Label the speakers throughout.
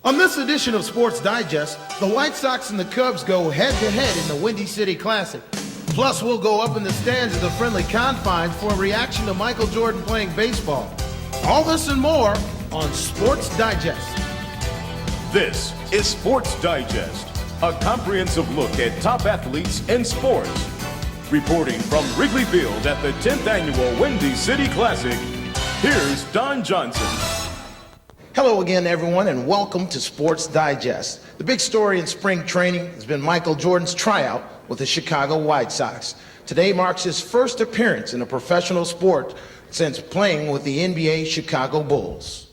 Speaker 1: On this edition of Sports Digest, the White Sox and the Cubs go head-to-head in the Windy City Classic. Plus, we'll go up in the stands of the friendly confines for a reaction to Michael Jordan playing baseball. All this and more on Sports Digest.
Speaker 2: This is Sports Digest, a comprehensive look at top athletes in sports. Reporting from Wrigley Field at the 10th Annual Windy City Classic, here's Don Johnson.
Speaker 1: Hello again, everyone, and welcome to Sports Digest. The big story in spring training has been Michael Jordan's tryout with the Chicago White Sox. Today marks his first appearance in a professional sport since playing with the NBA Chicago Bulls.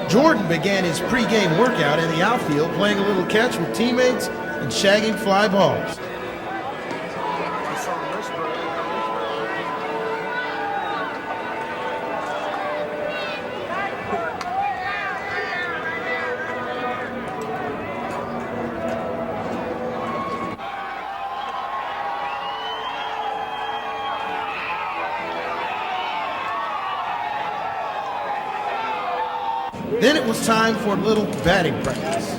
Speaker 1: Jordan began his pregame workout in the outfield, playing a little catch with teammates and shagging fly balls. Then it was time for a little batting practice.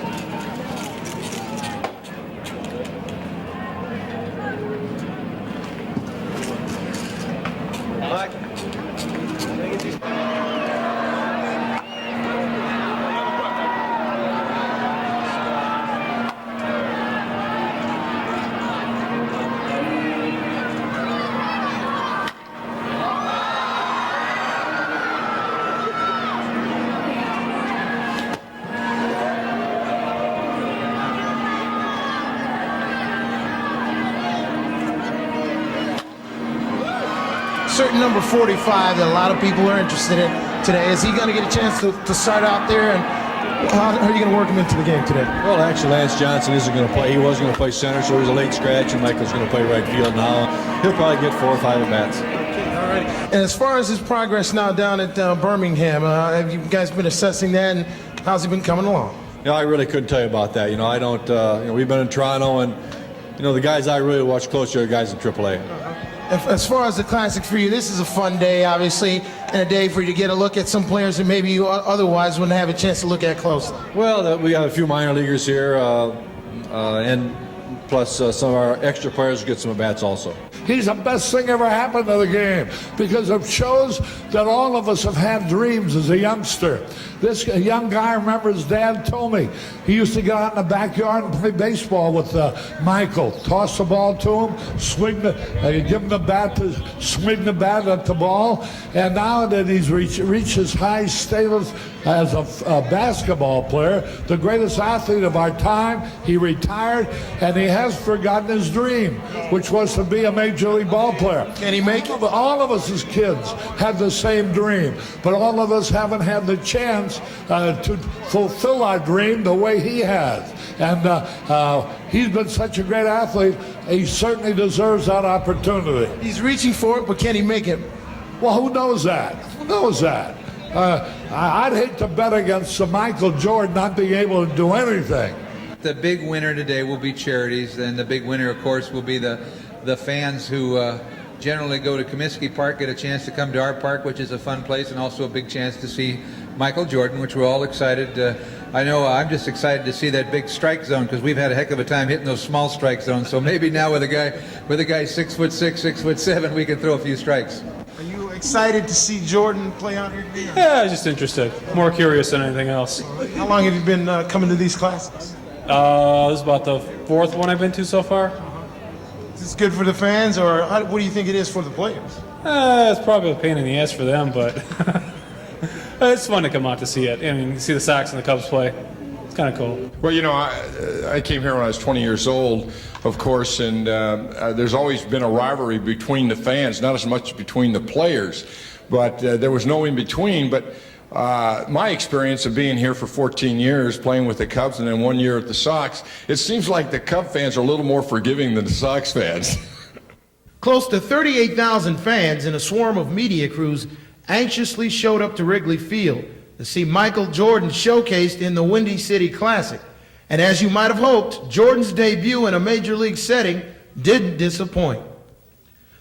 Speaker 1: Certain number 45 that a lot of people are interested in today. Is he going to get a chance to start out there, and how are you going to work him into the game today?
Speaker 3: Well, actually, Lance Johnson isn't going to play. He was going to play center, so he's a late scratch, and Michael's going to play right field now. He'll probably get 4 or 5 at-bats.
Speaker 1: Okay, all right. And as far as his progress now down at Birmingham, have you guys been assessing that, and how's he been coming along?
Speaker 3: I really couldn't tell you about that. I don't, we've been in Toronto, and, the guys I really watch closely are guys in AAA.
Speaker 1: As far as the Classic for you, this is a fun day, obviously, and a day for you to get a look at some players that maybe you otherwise wouldn't have a chance to look at closely.
Speaker 3: Well, we got a few minor leaguers here, and plus some of our extra players get some at-bats also.
Speaker 4: He's the best thing ever happened to the game because it shows that all of us have had dreams as a youngster. This young guy, I remember his dad told me, he used to get out in the backyard and play baseball with Michael. Toss the ball to him, give him the bat to swing the bat at the ball. And now that he's reached his high status as a basketball player, the greatest athlete of our time, he retired, and he has forgotten his dream, which was to be a major league ball player.
Speaker 1: Can he make it?
Speaker 4: All of us as kids had the same dream, but all of us haven't had the chance to fulfill our dream the way he has. And he's been such a great athlete, he certainly deserves that opportunity.
Speaker 1: He's reaching for it, but can he make it?
Speaker 4: Well, who knows that? Who knows that? I'd hate to bet against Michael Jordan not being able to do anything.
Speaker 5: The big winner today will be charities, and the big winner, of course, will be the fans who generally go to Comiskey Park, get a chance to come to our park, which is a fun place, and also a big chance to see Michael Jordan, which we're all excited. I know I'm just excited to see that big strike zone because we've had a heck of a time hitting those small strike zones. So maybe now with a guy 6'6", 6'7", we can throw a few strikes.
Speaker 1: Are you excited to see Jordan play out here?
Speaker 6: Yeah, I was just interested. More curious than anything else.
Speaker 1: How long have you been coming to these classes?
Speaker 6: This is about the 4th one I've been to so far.
Speaker 1: Is this good for the fans, or what do you think it is for the players?
Speaker 6: It's probably a pain in the ass for them, but it's fun to come out to see it. I mean, you see the Sox and the Cubs play. It's kind of cool.
Speaker 7: Well, I came here when I was 20 years old, of course, and there's always been a rivalry between the fans, not as much between the players, but there was no in between. But my experience of being here for 14 years, playing with the Cubs and then 1 year at the Sox, it seems like the Cub fans are a little more forgiving than the Sox fans.
Speaker 1: Close to 38,000 fans and a swarm of media crews anxiously showed up to Wrigley Field to see Michael Jordan showcased in the Windy City Classic. And as you might have hoped, Jordan's debut in a major league setting didn't disappoint.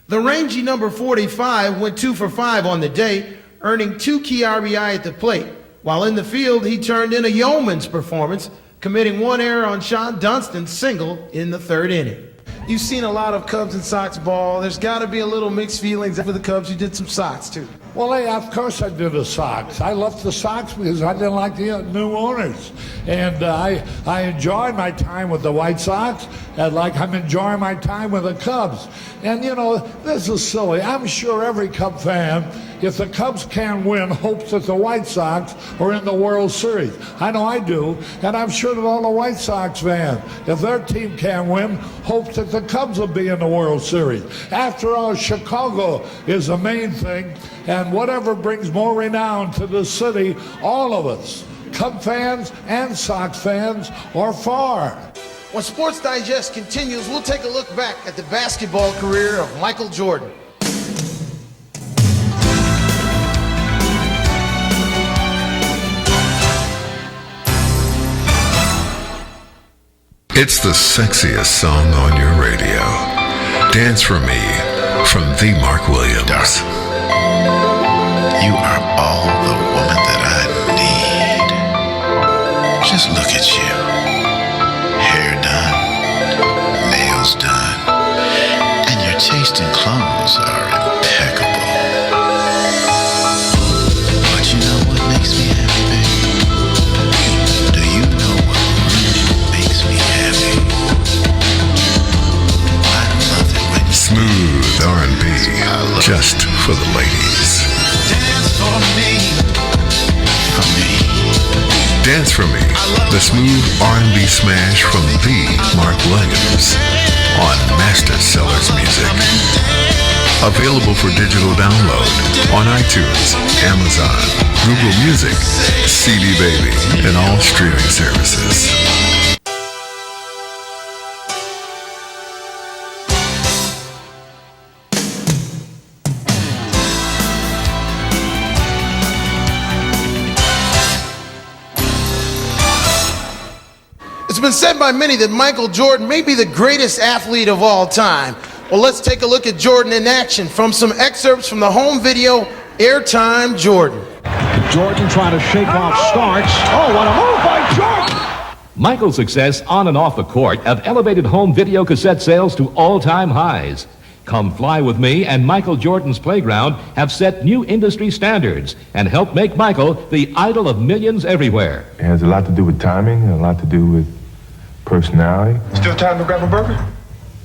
Speaker 1: The rangy number 45 went 2 for 5 on the day, earning 2 key RBI at the plate, While in the field, he turned in a yeoman's performance, committing one error on Sean Dunstan's single in the third inning. You've seen a lot of Cubs and Sox ball. There's got to be a little mixed feelings. For the Cubs, you did some Sox, too.
Speaker 4: Well, hey, of course I did the Sox. I left the Sox because I didn't like the new owners. And I enjoyed my time with the White Sox, and like I'm enjoying my time with the Cubs. And, you know, this is silly. I'm sure every Cub fan, if the Cubs can win, hopes that the White Sox are in the World Series. I know I do. And I'm sure that all the White Sox fans, if their team can win, hopes that the Cubs will be in the World Series. After all, Chicago is the main thing. And whatever brings more renown to the city, all of us, Cub fans and Sox fans, are for.
Speaker 1: When Sports Digest continues, we'll take a look back at the basketball career of Michael Jordan.
Speaker 8: It's the sexiest song on your radio. Dance for Me from the Mark Williams.
Speaker 9: You are all the woman that I need. Just look at you. Hair done, nails done, and your taste in clothes are impeccable. But you know what makes me happy, baby? Do you know what really makes me happy? I love it when you
Speaker 8: Smooth R&B, just for the ladies.
Speaker 9: dance for me, for me.
Speaker 8: Dance for Me, the smooth R&B smash from the Mark Williams on Master Sellers Music. Available for digital download on iTunes, Amazon, Google Music, CD Baby, and all streaming services.
Speaker 1: It's been said by many that Michael Jordan may be the greatest athlete of all time. Well, let's take a look at Jordan in action from some excerpts from the home video, Airtime Jordan.
Speaker 10: Jordan trying to shake off Starks. Oh, what a move by Jordan! Michael's success on and off the court have elevated home video cassette sales to all-time highs. Come Fly With Me and Michael Jordan's Playground have set new industry standards and helped make Michael the idol of millions everywhere.
Speaker 11: It has a lot to do with timing and a lot to do with personality.
Speaker 7: Still time to grab a burger?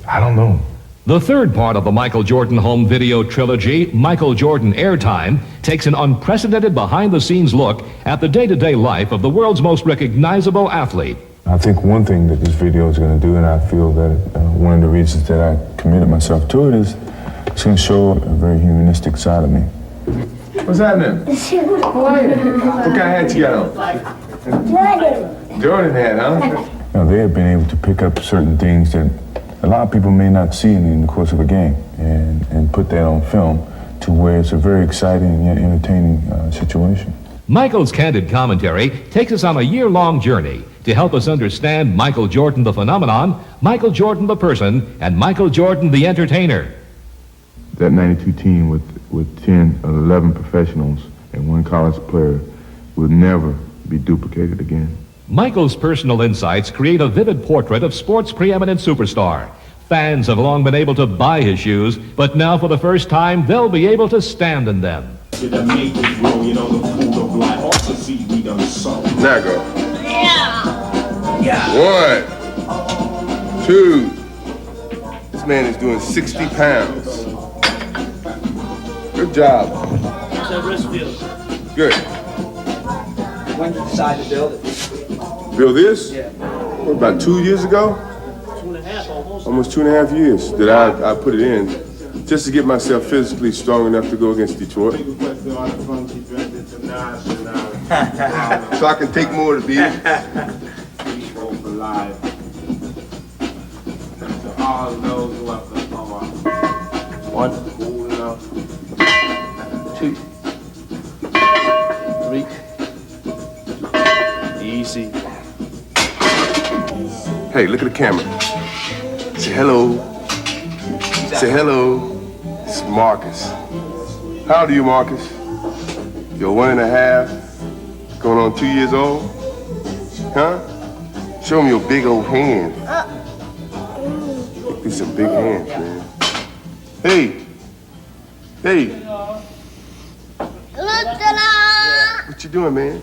Speaker 11: I don't know.
Speaker 10: The third part of the Michael Jordan home video trilogy, Michael Jordan Airtime, takes an unprecedented behind-the-scenes look at the day-to-day life of the world's most recognizable athlete.
Speaker 11: I think one thing that this video is going to do, and I feel that one of the reasons that I committed myself to it, is it's going to show a very humanistic side of me.
Speaker 7: What's happening? What kind of hat you got on? Jordan hat, huh?
Speaker 11: You know, they have been able to pick up certain things that a lot of people may not see in the course of a game and put that on film to where it's a very exciting and yet entertaining situation.
Speaker 10: Michael's candid commentary takes us on a year-long journey to help us understand Michael Jordan the phenomenon, Michael Jordan the person, and Michael Jordan the entertainer.
Speaker 11: That 92 team with 10 or 11 professionals and one college player will never be duplicated again.
Speaker 10: Michael's personal insights create a vivid portrait of sports' preeminent superstar. Fans have long been able to buy his shoes, but now for the first time, they'll be able to stand in them.
Speaker 7: Now go. Yeah. 1, 2. This man is doing 60 pounds. Good job.
Speaker 12: How's that wrist feel?
Speaker 7: Good.
Speaker 12: When did you decide to build it?
Speaker 7: Build this?
Speaker 12: Yeah.
Speaker 7: What, about 2 years ago?
Speaker 12: 2.5 almost.
Speaker 7: Almost 2.5 years that I put it in just to get myself physically strong enough to go against Detroit. So I can take more of the beat.
Speaker 12: One, 2, 3. Easy.
Speaker 7: Hey, look at the camera. Say hello. Say hello. It's Marcus. How old are you, Marcus? You're 1.5.
Speaker 13: Going on 2 years old? Huh? Show me your big old hands. These some big hands, man. Hey! Hey! What you doing, man?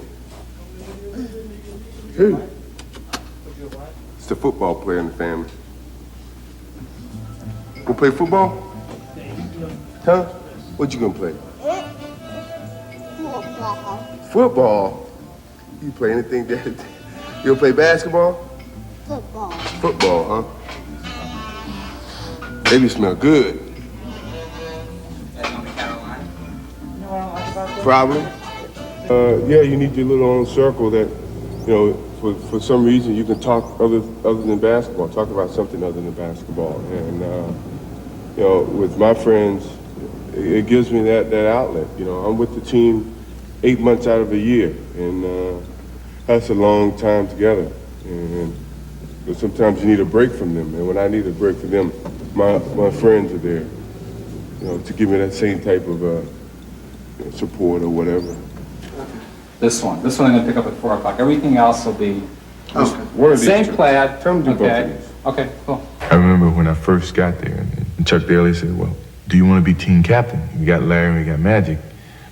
Speaker 13: Hey! It's the football player in the family. Gonna play football? Huh? What you gonna play? Football? You play anything, Daddy? You gonna play basketball? Football, huh? Baby smell good. Probably. Yeah, you need your little own circle that, you know, for some reason you can talk other than basketball, talk about something other than basketball. And, you know, with my friends, it gives me that outlet. You know, I'm with the team 8 months out of a year, and that's a long time together. And but sometimes you need a break from them, and when I need a break from them, my friends are there, you know, to give me that same type of support or whatever.
Speaker 14: This one I'm gonna pick up at 4 o'clock. Everything else will be
Speaker 13: One of these.
Speaker 14: same plaid.
Speaker 13: Tell them to do both of
Speaker 14: Okay.
Speaker 13: these.
Speaker 14: Okay, cool.
Speaker 11: I remember when I first got there, and Chuck Daly said, well, do you want to be team captain? We got Larry and we got Magic.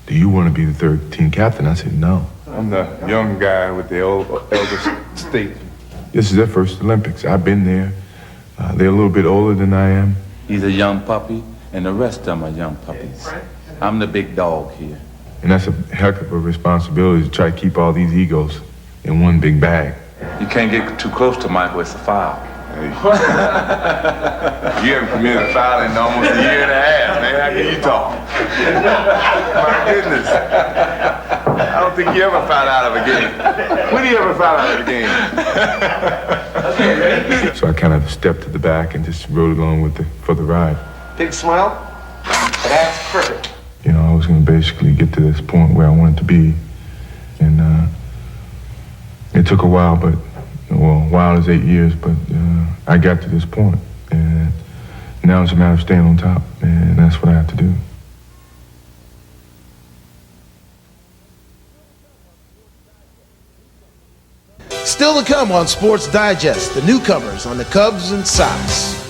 Speaker 11: Do you want to be the third team captain? I said, no.
Speaker 13: I'm the young guy with the eldest state.
Speaker 11: This is their first Olympics. I've been there. They're a little bit older than I am.
Speaker 15: He's a young puppy, and the rest of them are young puppies. I'm the big dog here.
Speaker 11: And that's a heck of a responsibility to try to keep all these egos in one big bag.
Speaker 15: You can't get too close to Michael, it's a foul.
Speaker 13: Hey. You haven't committed a foul in almost a year and a half, man. How can you talk? My goodness. I don't think you ever fouled out of a game. When do you ever foul out of a game?
Speaker 11: So I kind of stepped to the back and just rode along for the ride.
Speaker 12: Big smile. That's perfect.
Speaker 11: You know, I was going to basically get to this point where I wanted to be. And it took a while, but, well, a while is 8 years, but I got to this point. And now it's a matter of staying on top, and that's what I have to do.
Speaker 1: Still to come on Sports Digest, the newcomers on the Cubs and Sox.